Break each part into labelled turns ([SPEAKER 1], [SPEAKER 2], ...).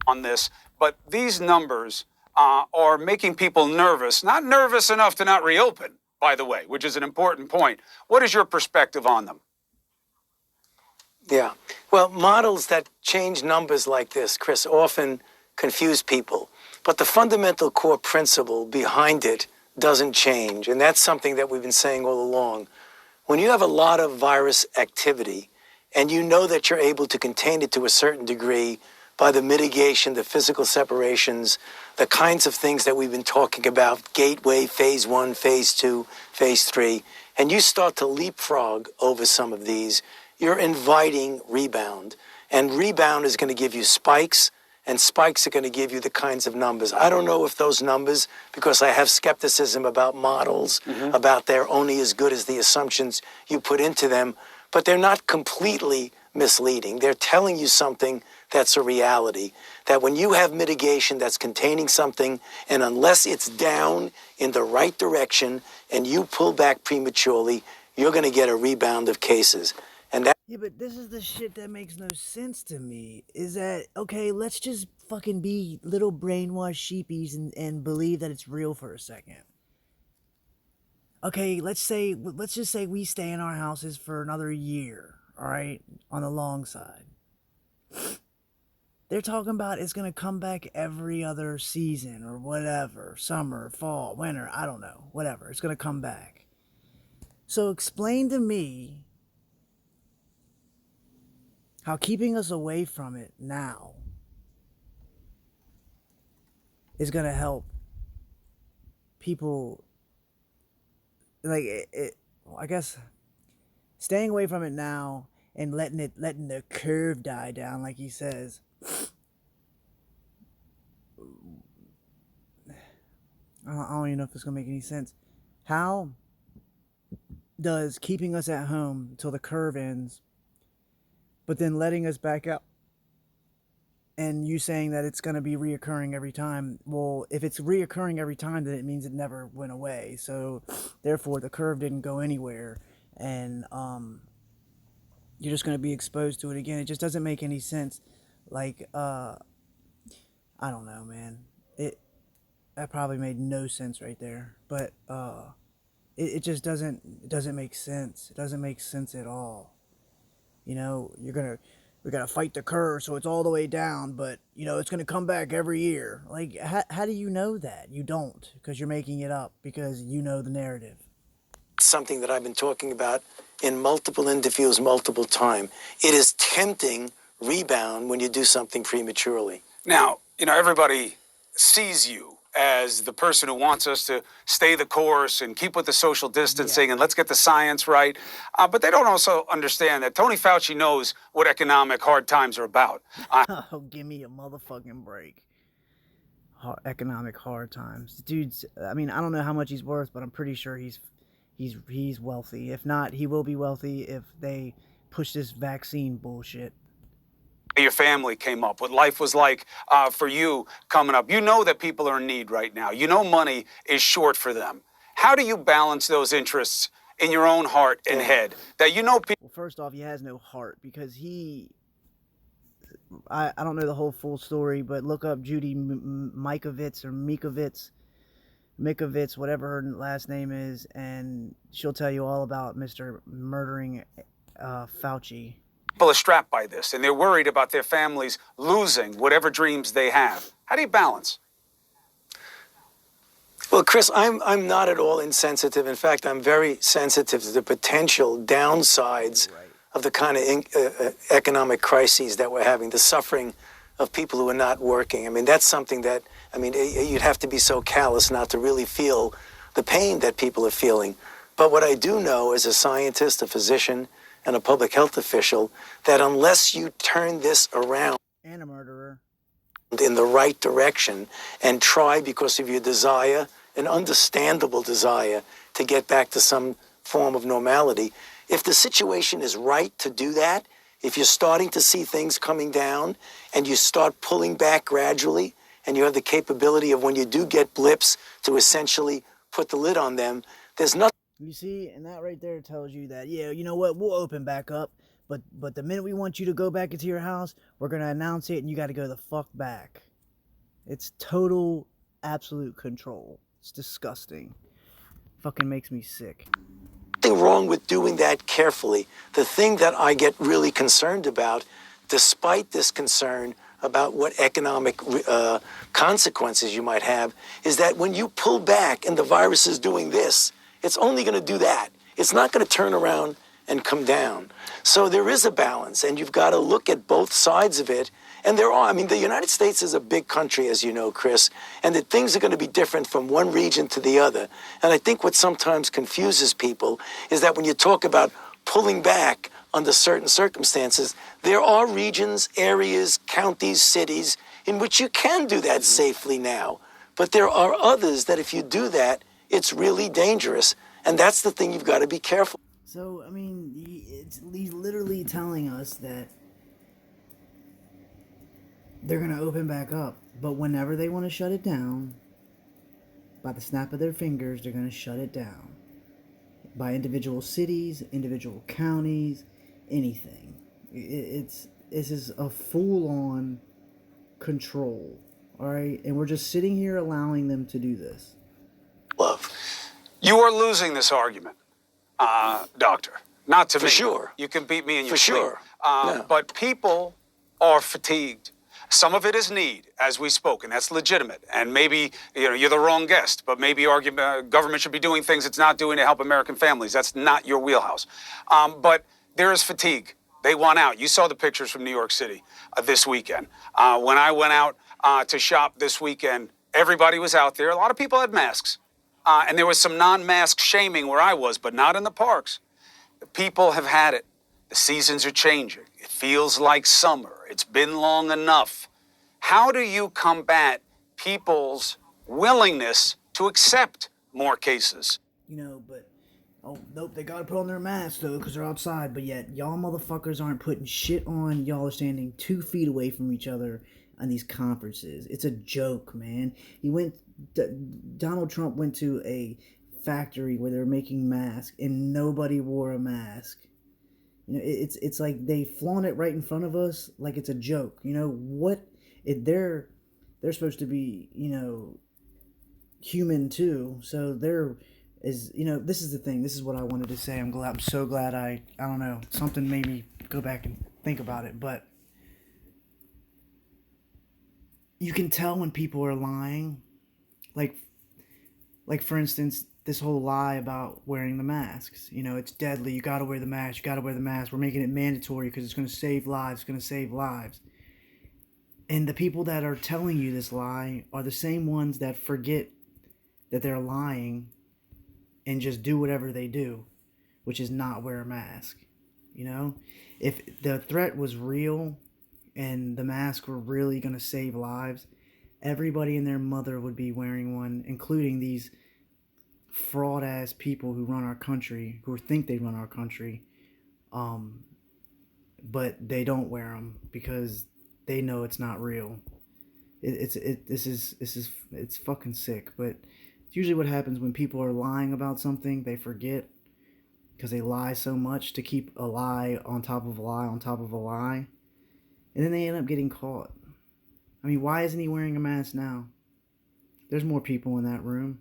[SPEAKER 1] on this, but these numbers are making people nervous. Not nervous enough to not reopen, by the way, which is an important point. What is your perspective on them?
[SPEAKER 2] Yeah. Well, models that change numbers like this, Chris, often confuse people. But the fundamental core principle behind it doesn't change. And that's something that we've been saying all along. When you have a lot of virus activity and you know that you're able to contain it to a certain degree by the mitigation, the physical separations, the kinds of things that we've been talking about, gateway, phase 1, phase 2, phase 3, and you start to leapfrog over some of these, you're inviting rebound. And rebound is going to give you spikes, and spikes are going to give you the kinds of numbers. I don't know if those numbers, because I have skepticism about models, about they're only as good as the assumptions you put into them, but they're not completely misleading. They're telling you something that's a reality, that when you have mitigation that's containing something, and unless it's down in the right direction and you pull back prematurely, you're going to get a rebound of cases. And that
[SPEAKER 3] Yeah, but this is the shit that makes no sense to me. Is that, okay, let's just fucking be little brainwashed sheepies and believe that it's real for a second. Okay, let's just say we stay in our houses for another year, all right, on the long side. They're talking about it's going to come back every other season or whatever, summer, fall, winter, I don't know, whatever. It's going to come back. So explain to me how keeping us away from it now is going to help people, like, I guess staying away from it now and letting the curve die down, like he says. I don't even know if it's going to make any sense. How does keeping us at home till the curve ends, but then letting us back out, and you saying that it's going to be reoccurring every time? Well, if it's reoccurring every time, then it means it never went away. So, therefore, the curve didn't go anywhere, and you're just going to be exposed to it again. It just doesn't make any sense. Like, I don't know, man. That probably made no sense right there, but it just doesn't make sense. It doesn't make sense at all. You know, we gotta fight the curve so it's all the way down, but you know it's gonna come back every year. Like, how do you know that? You don't, because you're making it up because you know the narrative.
[SPEAKER 2] something that I've been talking about in multiple interviews, multiple times. It is tempting rebound when you do something prematurely.
[SPEAKER 1] Now, everybody sees you as the person who wants us to stay the course and keep with the social distancing and let's get the science right. But they don't also understand that Tony Fauci knows what economic hard times are about.
[SPEAKER 3] Oh, give me a motherfucking break. Economic hard times. Dude's, I mean, I don't know how much he's worth, but I'm pretty sure he's wealthy. If not, he will be wealthy if they push this vaccine bullshit.
[SPEAKER 1] Your family came up, what life was like for you coming up. You know that people are in need right now. You know money is short for them. How do you balance those interests in your own heart and head? That people.
[SPEAKER 3] Well, first off, he has no heart because I don't know the whole full story, but look up Judy Mikovits or Mikovits, whatever her last name is, and she'll tell you all about Mr. Murdering Fauci.
[SPEAKER 1] People are strapped by this, and they're worried about their families losing whatever dreams they have. How do you balance?
[SPEAKER 2] Well, Chris, I'm not at all insensitive. In fact, I'm very sensitive to the potential downsides of the kind of economic crises that we're having, the suffering of people who are not working. I mean, that's something that, you'd have to be so callous not to really feel the pain that people are feeling. But what I do know as a scientist, a physician, and a public health official, that unless you turn this around
[SPEAKER 3] and a murderer
[SPEAKER 2] in the right direction and try, because of your desire, an understandable desire to get back to some form of normality, if the situation is right to do that, if you're starting to see things coming down and you start pulling back gradually, and you have the capability of, when you do get blips, to essentially put the lid on them, there's nothing.
[SPEAKER 3] You see, and that right there tells you that, yeah, you know what, we'll open back up, But the minute we want you to go back into your house, we're gonna announce it, and you got to go the fuck back. It's total, absolute control. It's disgusting. Fucking makes me sick.
[SPEAKER 2] Nothing wrong with doing that carefully. The thing that I get really concerned about, despite this concern about what economic consequences you might have, is that when you pull back and the virus is doing this, it's only going to do that. It's not going to turn around and come down. So there is a balance, and you've got to look at both sides of it. And there are, I mean, the United States is a big country, as you know, Chris, and that things are going to be different from one region to the other. And I think what sometimes confuses people is that when you talk about pulling back under certain circumstances, there are regions, areas, counties, cities in which you can do that safely now. But there are others that if you do that, it's really dangerous. And that's the thing you've got to be careful.
[SPEAKER 3] So, I mean, he's literally telling us that they're going to open back up. But whenever they want to shut it down, by the snap of their fingers, they're going to shut it down. By individual cities, individual counties, anything. This is a full-on control, all right? And we're just sitting here allowing them to do this.
[SPEAKER 2] Love.
[SPEAKER 1] You are losing this argument, Doctor. Not to
[SPEAKER 2] For
[SPEAKER 1] me.
[SPEAKER 2] sure.
[SPEAKER 1] You can beat me in your
[SPEAKER 2] For
[SPEAKER 1] sleep.
[SPEAKER 2] sure. No.
[SPEAKER 1] But people are fatigued. Some of it is need, as we spoke, and that's legitimate. And maybe you're the wrong guest, but maybe government should be doing things it's not doing to help American families. That's not your wheelhouse. But there is fatigue. They want out. You saw the pictures from New York City this weekend. When I went out to shop this weekend, everybody was out there. A lot of people had masks. And there was some non-mask shaming where I was, but not in the parks. The people have had it. The seasons are changing. It feels like summer. It's been long enough. How do you combat people's willingness to accept more cases?
[SPEAKER 3] But oh nope, they gotta put on their masks though, because they're outside. But yet, y'all motherfuckers aren't putting shit on. Y'all are standing 2 feet away from each other on these conferences. It's a joke, man. Donald Trump went to a factory where they're making masks, and nobody wore a mask. It's like they flaunt it right in front of us like it's a joke. They're supposed to be, human too. So this is the thing. This is what I wanted to say. I'm so glad I don't know, something made me go back and think about it. But you can tell when people are lying. Like for instance, this whole lie about wearing the masks. It's deadly. You got to wear the mask. You got to wear the mask. We're making it mandatory because it's going to save lives. It's going to save lives. And the people that are telling you this lie are the same ones that forget that they're lying and just do whatever they do, which is not wear a mask. If the threat was real and the masks were really going to save lives, everybody and their mother would be wearing one, including these fraud ass people who run our country, who think they run our country, but they don't wear them because they know it's not real. It's fucking sick. But it's usually what happens when people are lying about something. They forget because they lie so much to keep a lie on top of a lie on top of a lie, and then they end up getting caught. I mean, why isn't he wearing a mask now? There's more people in that room.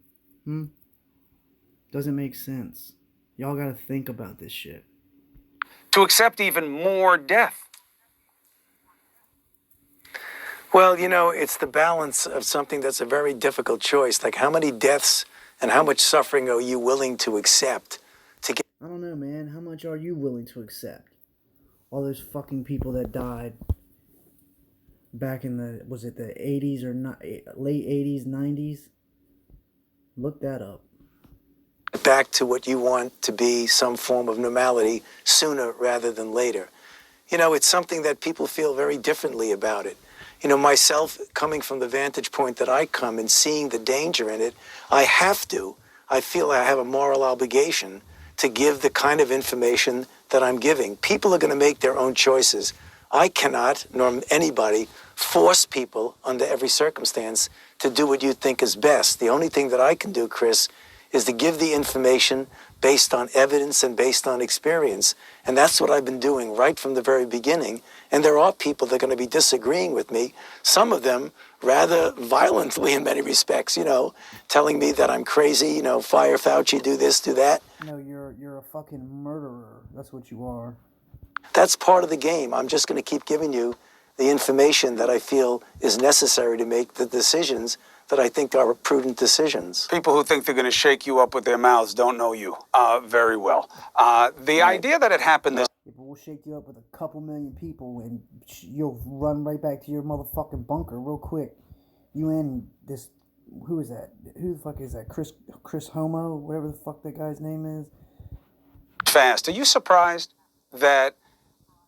[SPEAKER 3] Doesn't make sense. Y'all gotta think about this shit.
[SPEAKER 1] To accept even more death.
[SPEAKER 2] Well, it's the balance of something that's a very difficult choice. Like, how many deaths and how much suffering are you willing to accept to get?
[SPEAKER 3] I don't know, man. How much are you willing to accept? All those fucking people that died back in the 80s or not, late 80s, 90s? Look that up.
[SPEAKER 2] Back to what you want to be some form of normality sooner rather than later. It's something that people feel very differently about it. Myself, coming from the vantage point that I come and seeing the danger in it, I feel I have a moral obligation to give the kind of information that I'm giving. People are going to make their own choices. I cannot, nor anybody, force people under every circumstance to do what you think is best. The only thing that I can do, Chris, is to give the information based on evidence and based on experience. And that's what I've been doing right from the very beginning. And there are people that are going to be disagreeing with me, some of them rather violently in many respects, telling me that I'm crazy, fire Fauci, do this, do that.
[SPEAKER 3] No, you're a fucking murderer. That's what you are.
[SPEAKER 2] That's part of the game. I'm just going to keep giving you the information that I feel is necessary to make the decisions that I think are prudent decisions.
[SPEAKER 1] People who think they're going to shake you up with their mouths don't know you very well. The idea that it happened this.
[SPEAKER 3] Yeah, but we'll shake you up with a couple million people and you'll run right back to your motherfucking bunker real quick. You and this, who is that? Who the fuck is that? Chris Homo, whatever the fuck that guy's name is.
[SPEAKER 1] Fast. Are you surprised that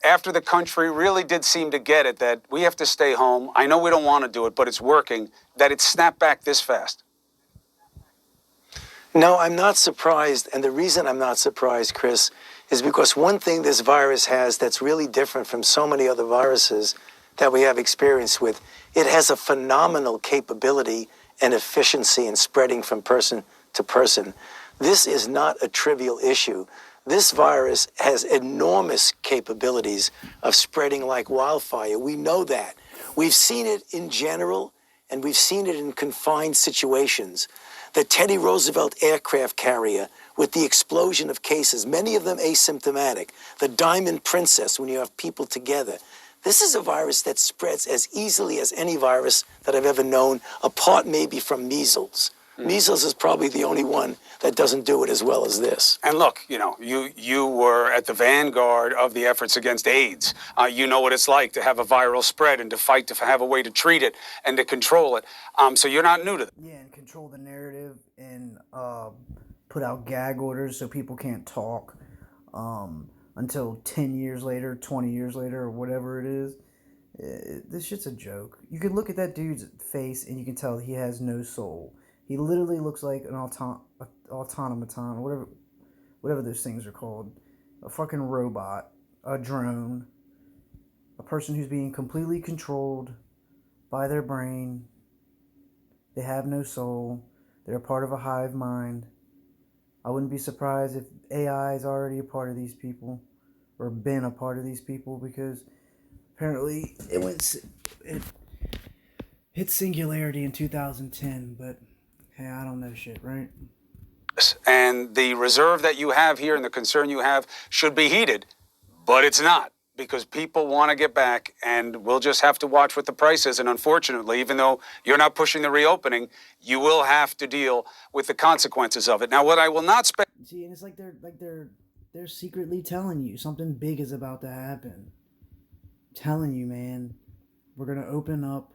[SPEAKER 1] after the country really did seem to get it, that we have to stay home? I know we don't want to do it, but it's working, that it snapped back this fast?
[SPEAKER 2] No, I'm not surprised. And the reason I'm not surprised, Chris, is because one thing this virus has that's really different from so many other viruses that we have experience with, it has a phenomenal capability and efficiency in spreading from person to person. This is not a trivial issue. This virus has enormous capabilities of spreading like wildfire. We know that. We've seen it in general, and we've seen it in confined situations. The Teddy Roosevelt aircraft carrier with the explosion of cases, many of them asymptomatic. The Diamond Princess, when you have people together. This is a virus that spreads as easily as any virus that I've ever known, apart maybe from measles. Measles is probably the only one that doesn't do it as well as this.
[SPEAKER 1] And look, you were at the vanguard of the efforts against AIDS. You know what it's like to have a viral spread and to fight to have a way to treat it and to control it. So you're not new to that.
[SPEAKER 3] Yeah, and control the narrative and put out gag orders so people can't talk until 10 years later, 20 years later, or whatever it is. This shit's a joke. You can look at that dude's face and you can tell he has no soul. He literally looks like an automaton, whatever those things are called. A fucking robot, a drone, a person who's being completely controlled by their brain. They have no soul. They're a part of a hive mind. I wouldn't be surprised if AI is already a part of these people, or been a part of these people, because apparently it hit singularity in 2010, but hey, I don't know shit, right?
[SPEAKER 1] And the reserve that you have here and the concern you have should be heeded, but it's not, because people want to get back, and we'll just have to watch what the price is. And unfortunately, even though you're not pushing the reopening, you will have to deal with the consequences of it. Now, what I will not spend.
[SPEAKER 3] See, and it's like they're secretly telling you something big is about to happen. Telling you, man, we're gonna open up,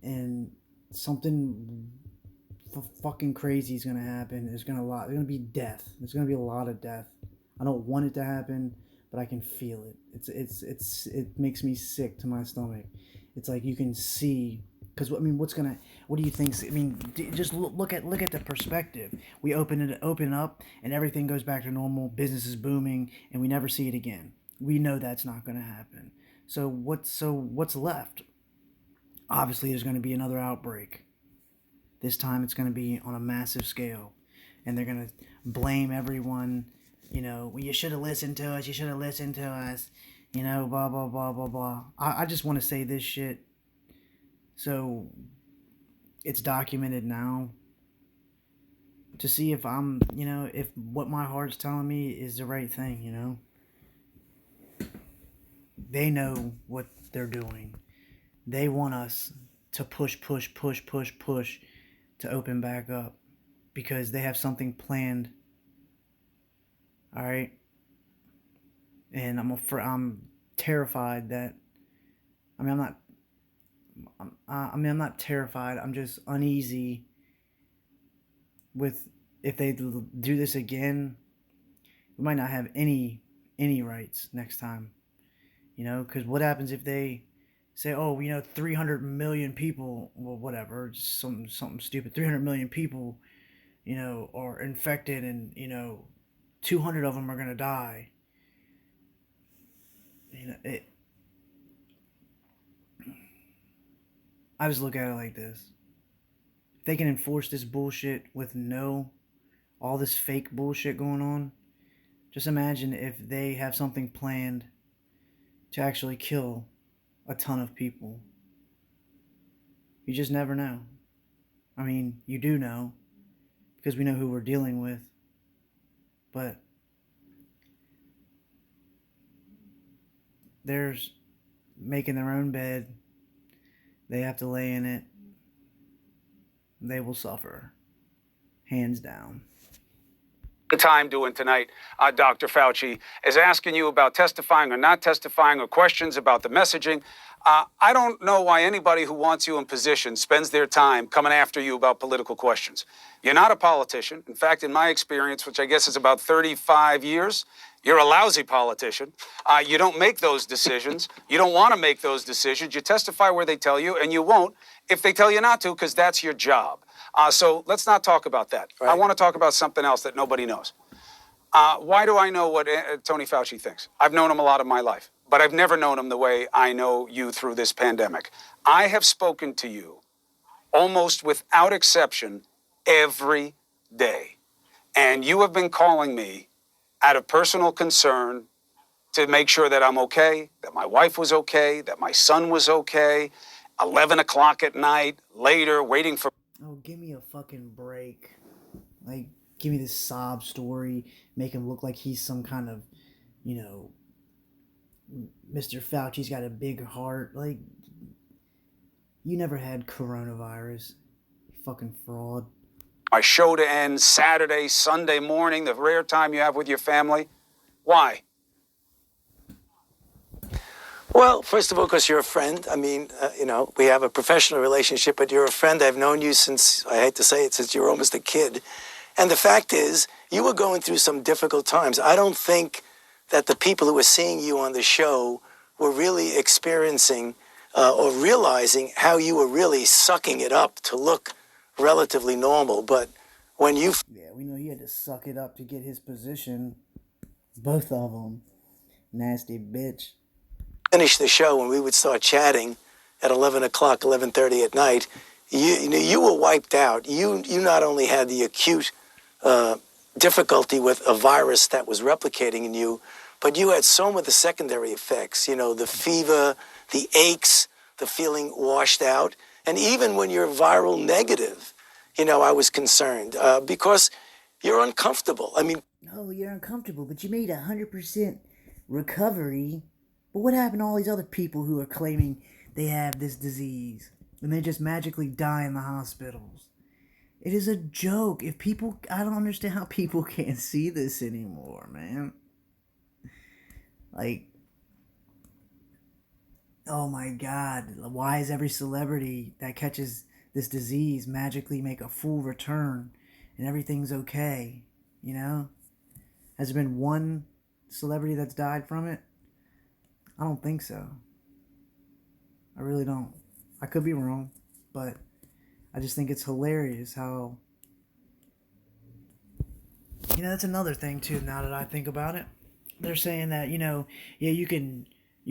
[SPEAKER 3] and something fucking crazy is gonna happen. There's gonna be death. There's gonna be a lot of death. I don't want it to happen, but I can feel it. It makes me sick to my stomach. It's like you can see, because what do you think? I mean, just look at the perspective. We open up, and everything goes back to normal. Business is booming, and we never see it again. We know that's not gonna happen. So what's left? Obviously, there's gonna be another outbreak. This time it's going to be on a massive scale. And they're going to blame everyone. Well, you should have listened to us. You should have listened to us. Blah, blah, blah, blah, blah. I just want to say this shit. So it's documented now. To see if I'm, if what my heart's telling me is the right thing, They know what they're doing. They want us to push to open back up, because they have something planned. All right, and I'm terrified that. I'm not terrified. I'm just uneasy with, if they do this again, we might not have any rights next time. Because what happens if they say, 300 million people, well, whatever, something stupid, 300 million people, are infected, and, 200 of them are going to die. I just look at it like this. If they can enforce this bullshit with no all this fake bullshit going on. Just imagine if they have something planned to actually kill a ton of people. You just never know. I mean, you do know because we know who we're dealing with. But there's making their own bed. They have to lay in it. They will suffer. Hands down.
[SPEAKER 1] The time doing tonight, Dr. Fauci, is asking you about testifying or not testifying or questions about the messaging. I don't know why anybody who wants you in position spends their time coming after you about political questions. You're not a politician. In fact, in my experience, which I guess is about 35 years, you're a lousy politician. You don't make those decisions. You don't want to make those decisions. You testify where they tell you, and you won't if they tell you not to, because that's your job. So let's not talk about that.
[SPEAKER 2] Right.
[SPEAKER 1] I want to talk about something else that nobody knows. Why do I know what Tony Fauci thinks? I've known him a lot of my life, but I've never known him the way I know you through this pandemic. I have spoken to you almost without exception every day. And you have been calling me out of personal concern to make sure that I'm okay, that my wife was okay, that my son was okay, 11 o'clock at night, later, waiting for...
[SPEAKER 3] Oh, give me a fucking break. Like, give me this sob story, make him look like he's some kind of, you know, Mr. Fauci's got a big heart. Like, you never had coronavirus. You fucking fraud.
[SPEAKER 1] My show to end Saturday, Sunday morning, the rare time you have with your family. Why?
[SPEAKER 2] Well, first of all, because you're a friend. I mean, we have a professional relationship, but you're a friend. I've known you since, I hate to say it, since you were almost a kid. And the fact is, you were going through some difficult times. I don't think that the people who were seeing you on the show were really experiencing or realizing how you were really sucking it up to look relatively normal. But when you...
[SPEAKER 3] Yeah, we know he had to suck it up to get his position. Both of them. Nasty bitch.
[SPEAKER 2] Finish the show and we would start chatting at 11 o'clock, 11:30 at night, you were wiped out. You not only had the acute difficulty with a virus that was replicating in you, but you had some of the secondary effects, the fever, the aches, the feeling washed out. And even when you're viral negative, I was concerned because you're uncomfortable. I mean...
[SPEAKER 3] No, you're uncomfortable, but you made 100% recovery. But what happened to all these other people who are claiming they have this disease and they just magically die in the hospitals? It is a joke. I don't understand how people can't see this anymore, man. Like, oh my God, why is every celebrity that catches this disease magically make a full return and everything's okay, Has there been one celebrity that's died from it? I don't think so. I really don't. I could be wrong, but I just think it's hilarious how... that's another thing too, now that I think about it. They're saying that, you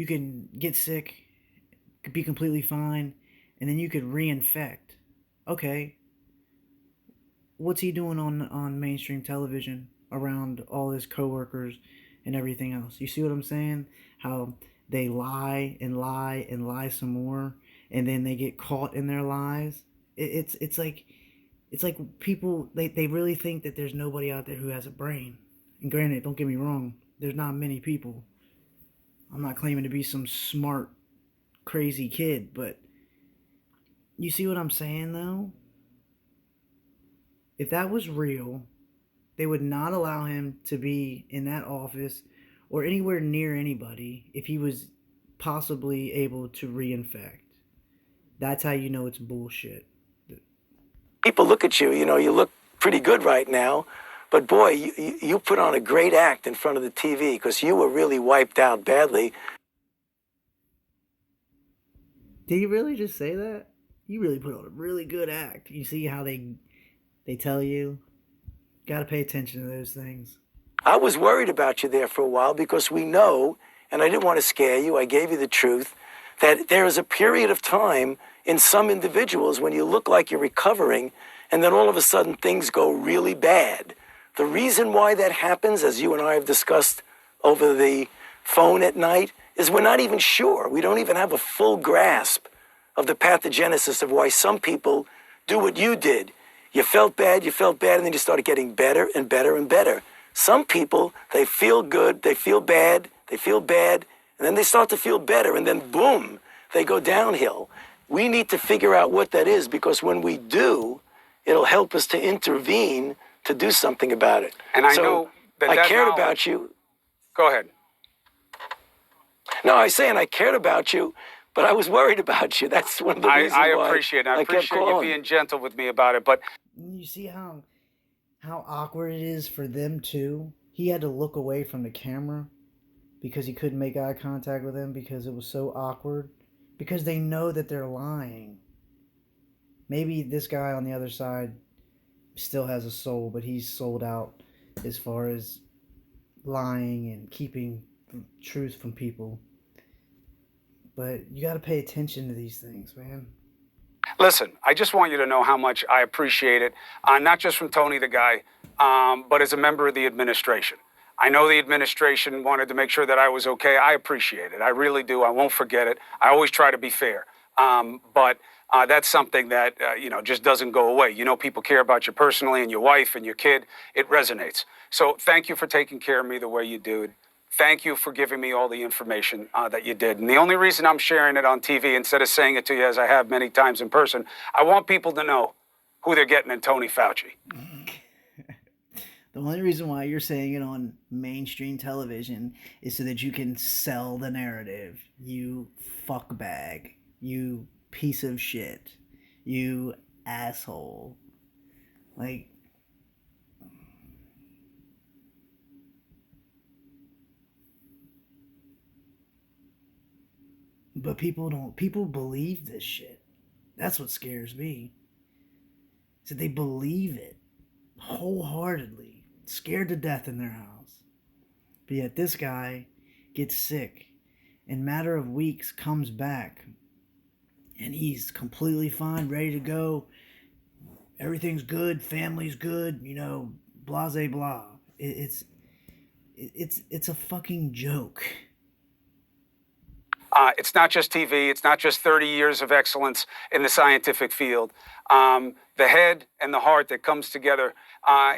[SPEAKER 3] can get sick, be completely fine, and then you could reinfect. Okay. What's he doing on mainstream television around all his coworkers and everything else? You see what I'm saying? How they lie and lie and lie some more, and then they get caught in their lies. It's like people, they really think that there's nobody out there who has a brain. And granted, don't get me wrong, there's not many people. I'm not claiming to be some smart, crazy kid, but you see what I'm saying though? If that was real, they would not allow him to be in that office or anywhere near anybody if he was possibly able to reinfect. That's how you know it's bullshit.
[SPEAKER 2] People look at you, you look pretty good right now, but boy, you put on a great act in front of the TV because you were really wiped out badly.
[SPEAKER 3] Did he really just say that? You really put on a really good act. You see how they tell you? Gotta pay attention to those things.
[SPEAKER 2] I was worried about you there for a while because we know, and I didn't want to scare you, I gave you the truth, that there is a period of time in some individuals when you look like you're recovering and then all of a sudden things go really bad. The reason why that happens, as you and I have discussed over the phone at night, is we're not even sure. We don't even have a full grasp of the pathogenesis of why some people do what you did. You felt bad, and then you started getting better and better and better. Some people, they feel good, they feel bad, and then they start to feel better, and then boom, they go downhill. We need to figure out what that is, because when we do, it'll help us to intervene to do something about it.
[SPEAKER 1] And I know that
[SPEAKER 2] I
[SPEAKER 1] that
[SPEAKER 2] cared
[SPEAKER 1] knowledge-
[SPEAKER 2] about you.
[SPEAKER 1] Go ahead.
[SPEAKER 2] No, I was saying I cared about you, but I was worried about you. That's one of the reasons
[SPEAKER 1] I
[SPEAKER 2] why
[SPEAKER 1] appreciate it. I
[SPEAKER 2] kept
[SPEAKER 1] appreciate you
[SPEAKER 2] calling.
[SPEAKER 1] being gentle with me about it. But
[SPEAKER 3] You see how awkward it is for them too? He had to look away from the camera because he couldn't make eye contact with him because it was so awkward. Because they know that they're lying. Maybe this guy on the other side still has a soul, but he's sold out as far as lying and keeping truth from people. But you got to pay attention to these things, man.
[SPEAKER 1] listen, I just want you to know how much I appreciate it, not just from Tony the guy, but as a member of the administration. I know the administration wanted to make sure that I was okay. I appreciate it. I really do. I won't forget it. I always try to be fair. But that's something that, just doesn't go away. You know, people care about you personally and your wife and your kid. It resonates. So thank you for taking care of me the way you do. Thank you for giving me all the information that you did. And the only reason I'm sharing it on TV instead of saying it to you as I have many times in person, I want people to know who they're getting in Tony Fauci.
[SPEAKER 3] The only reason why you're saying it on mainstream television is so that you can sell the narrative. You fuckbag. You piece of shit. You asshole. Like, but people believe this shit. That's what scares me. So they believe it wholeheartedly. Scared to death in their house. But yet this guy gets sick. In a matter of weeks comes back. And he's completely fine, ready to go. Everything's good, family's good, blah, blah, blah. It's a fucking joke.
[SPEAKER 1] It's not just TV. It's not just 30 years of excellence in the scientific field. The head and the heart that comes together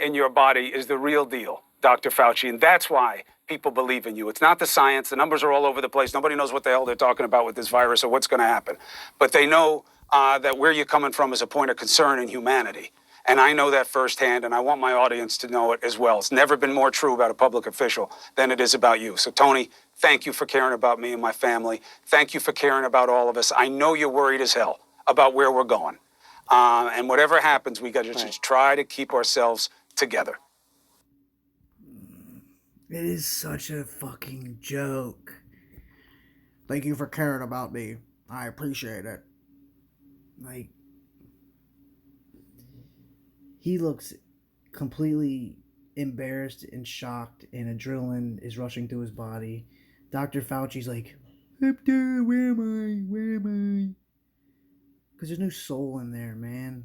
[SPEAKER 1] in your body is the real deal, Dr. Fauci. And that's why people believe in you. It's not the science. The numbers are all over the place. Nobody knows what the hell they're talking about with this virus or what's going to happen. But they know that where you're coming from is a point of concern in humanity. And I know that firsthand, and I want my audience to know it as well. It's never been more true about a public official than it is about you. So, Tony, thank you for caring about me and my family. Thank you for caring about all of us. I know you're worried as hell about where we're going. And whatever happens, we got to just try to keep ourselves together.
[SPEAKER 3] It is such a fucking joke. Thank you for caring about me. I appreciate it. Like, he looks completely embarrassed and shocked, and adrenaline is rushing through his body. Dr. Fauci's like, up there, where am I? Because there's no soul in there, man.